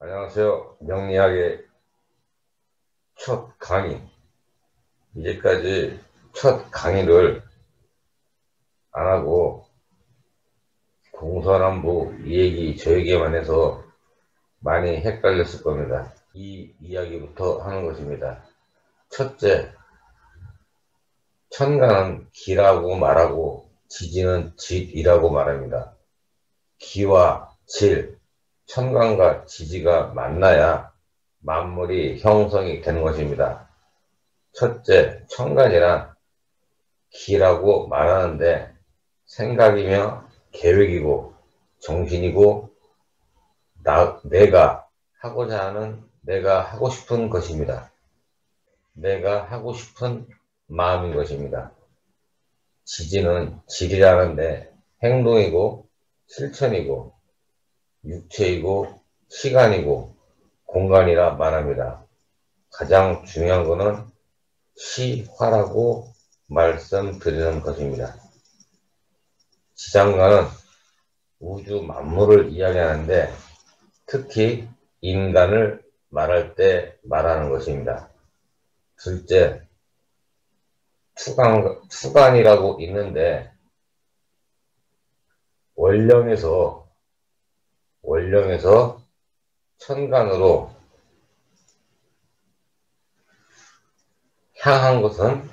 안녕하세요. 명리학의 첫 강의. 이제까지 첫 강의를 안 하고 동서남북 이 얘기 저 얘기만 해서 많이 헷갈렸을 겁니다. 이 이야기부터 하는 것입니다. 첫째, 천간은 기라고 말하고 지지는 짓이라고 말합니다. 기와 질, 천간과 지지가 만나야 만물이 형성이 되는 것입니다. 첫째, 천간이란 기라고 말하는데 생각이며 계획이고 정신이고 내가 하고자 하는, 내가 하고 싶은 것입니다. 내가 하고 싶은 마음인 것입니다. 지지는 질이라는데 행동이고 실천이고 육체이고 시간이고 공간이라 말합니다. 가장 중요한 것은 시화라고 말씀드리는 것입니다. 지장간은 우주 만물을 이야기하는데 특히 인간을 말할 때 말하는 것입니다. 둘째, 투간이라고 있는데 원령에서 천간으로 향한 것은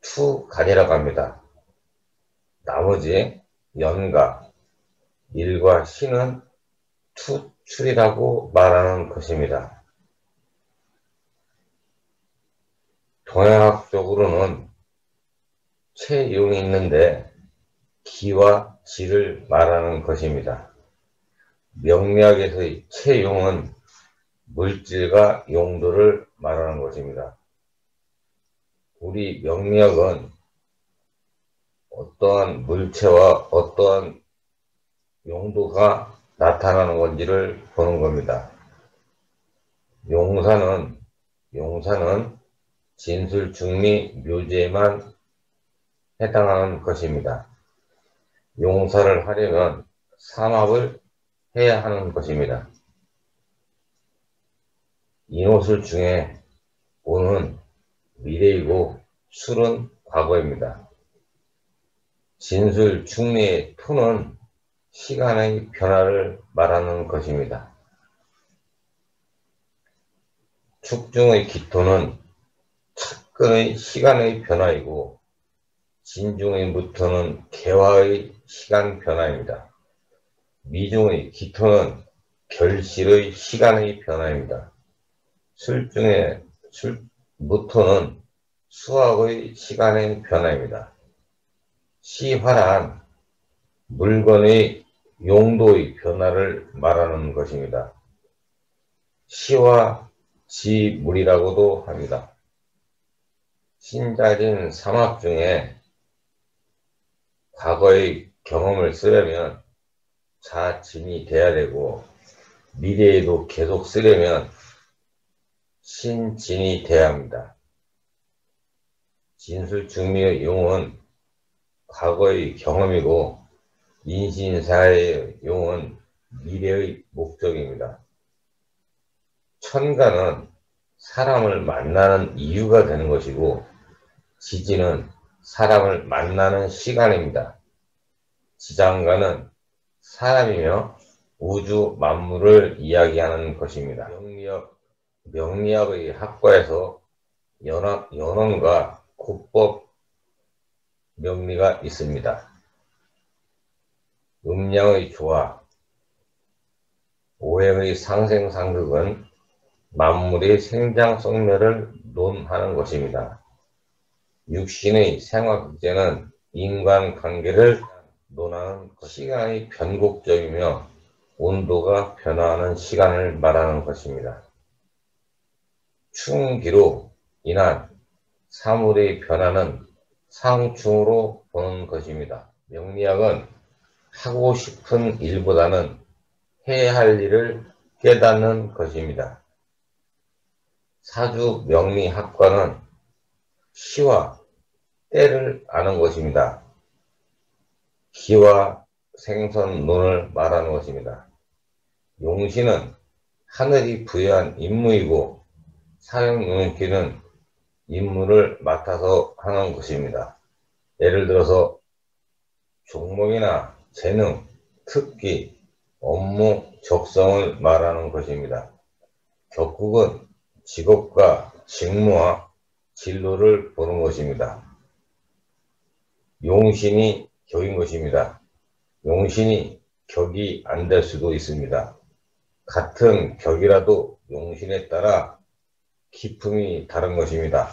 투간이라고 합니다. 나머지 연과 일과 시는 투출이라고 말하는 것입니다. 동양학적으로는 체용이 있는데 기와 지를 말하는 것입니다. 명리학에서의 체용은 물질과 용도를 말하는 것입니다. 우리 명리학은 어떠한 물체와 어떠한 용도가 나타나는 건지를 보는 겁니다. 용사는 진술, 중리, 묘제에만 해당하는 것입니다. 용사를 하려면 삼합을 해야 하는 것입니다. 인호술 중에 오는 미래이고 술은 과거입니다. 진술, 중리의 토는 시간의 변화를 말하는 것입니다. 축중의 기토는 착근의 시간의 변화이고 진중의 무토는 개화의 시간 변화입니다. 미중의 기토는 결실의 시간의 변화입니다. 술중의 무토는 수학의 시간의 변화입니다. 시화란 물건의 용도의 변화를 말하는 것입니다. 시와 지물이라고도 합니다. 신자진 삼합 중에 과거의 경험을 쓰려면 자진이 돼야 되고 미래에도 계속 쓰려면 신진이 돼야 합니다. 진술중리의 용은 과거의 경험이고 인신사의 용은 미래의 목적입니다. 천간은 사람을 만나는 이유가 되는 것이고 지지는 사람을 만나는 시간입니다. 지장간은 사람이며 우주 만물을 이야기하는 것입니다. 명리학의 학과에서 연원과 고법 명리가 있습니다. 음양의 조화, 오행의 상생상극은 만물의 생장성멸을 논하는 것입니다. 육신의 생화극제는 인간관계를 논하는 시간이 변곡점이며 온도가 변화하는 시간을 말하는 것입니다. 충기로 인한 사물의 변화는 상충으로 보는 것입니다. 명리학은 하고 싶은 일보다는 해야 할 일을 깨닫는 것입니다. 사주 명리학과는 시와 때를 아는 것입니다. 기와 생선론을 말하는 것입니다. 용신은 하늘이 부여한 임무이고 사용용기는 임무를 맡아서 하는 것입니다. 예를 들어서 종목이나 재능, 특기, 업무, 적성을 말하는 것입니다. 격국은 직업과 직무와 진로를 보는 것입니다. 용신이 격인 것입니다. 용신이 격이 안 될 수도 있습니다. 같은 격이라도 용신에 따라 기품이 다른 것입니다.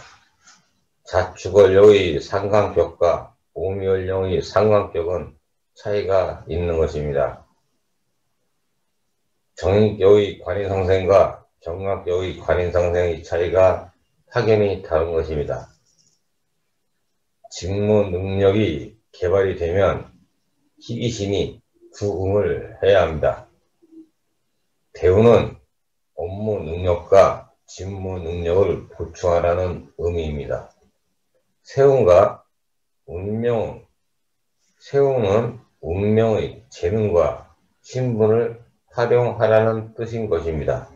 자축월요의 상관격과 오미월령의 상관격은 차이가 있는 것입니다. 정인격의 관인상생과 정각격의 관인상생의 차이가 확연히 다른 것입니다. 직무 능력이 개발이 되면 희귀신이 구응을 해야 합니다. 대우는 업무 능력과 직무 능력을 보충하라는 의미입니다. 세운과 운명, 세운은 운명의 재능과 신분을 활용하라는 뜻인 것입니다.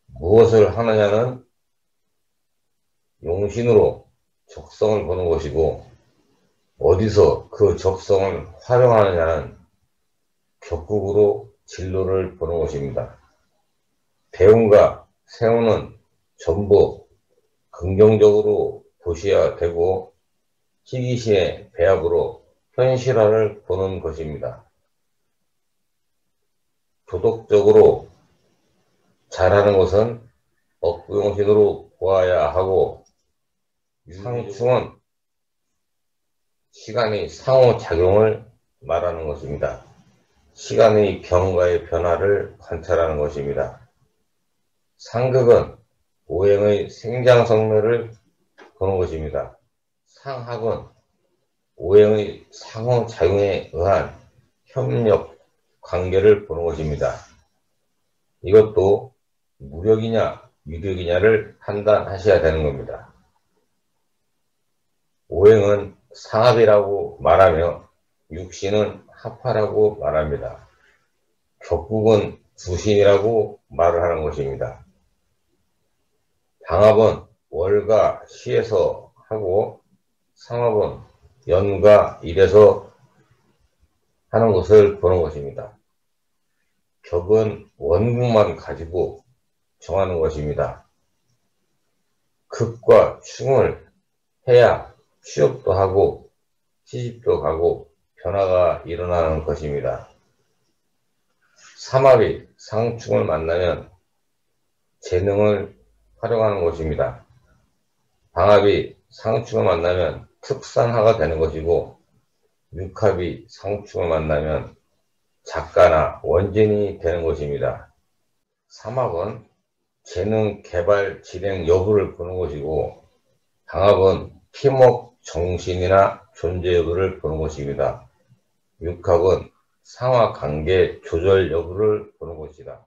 무엇을 하느냐는 용신으로 적성을 보는 것이고 어디서 그 적성을 활용하느냐는 격국으로 진로를 보는 것입니다. 대운과 세운은 전부 긍정적으로 보셔야 되고 희귀신의 배합으로 현실화를 보는 것입니다. 도덕적으로 잘하는 것은 업구용신으로 보아야 하고 상충은 시간의 상호작용을 말하는 것입니다. 시간의 경과의 변화를 관찰하는 것입니다. 상극은 오행의 생장성매를 보는 것입니다. 상합은 오행의 상호작용에 의한 협력 관계를 보는 것입니다. 이것도 무력이냐 유력이냐를 판단하셔야 되는 겁니다. 오행은 상합이라고 말하며 육신은 합하라고 말합니다. 격국은 부신이라고 말을 하는 것입니다. 방합은 월과 시에서 하고 상합은 연과 일에서 하는 것을 보는 것입니다. 격은 원국만 가지고 정하는 것입니다. 극과 충을 해야 취업도 하고 시집도 가고 변화가 일어나는 것입니다. 삼합이 상충을 만나면 재능을 활용하는 것입니다. 방합이 상충을 만나면 특산화가 되는 것이고 육합이 상충을 만나면 작가나 원진이 되는 것입니다. 삼합은 재능 개발 진행 여부를 보는 것이고 방합은 팀워크 정신이나 존재 여부를 보는 것입니다. 육합은 상하 관계 조절 여부를 보는 것이다.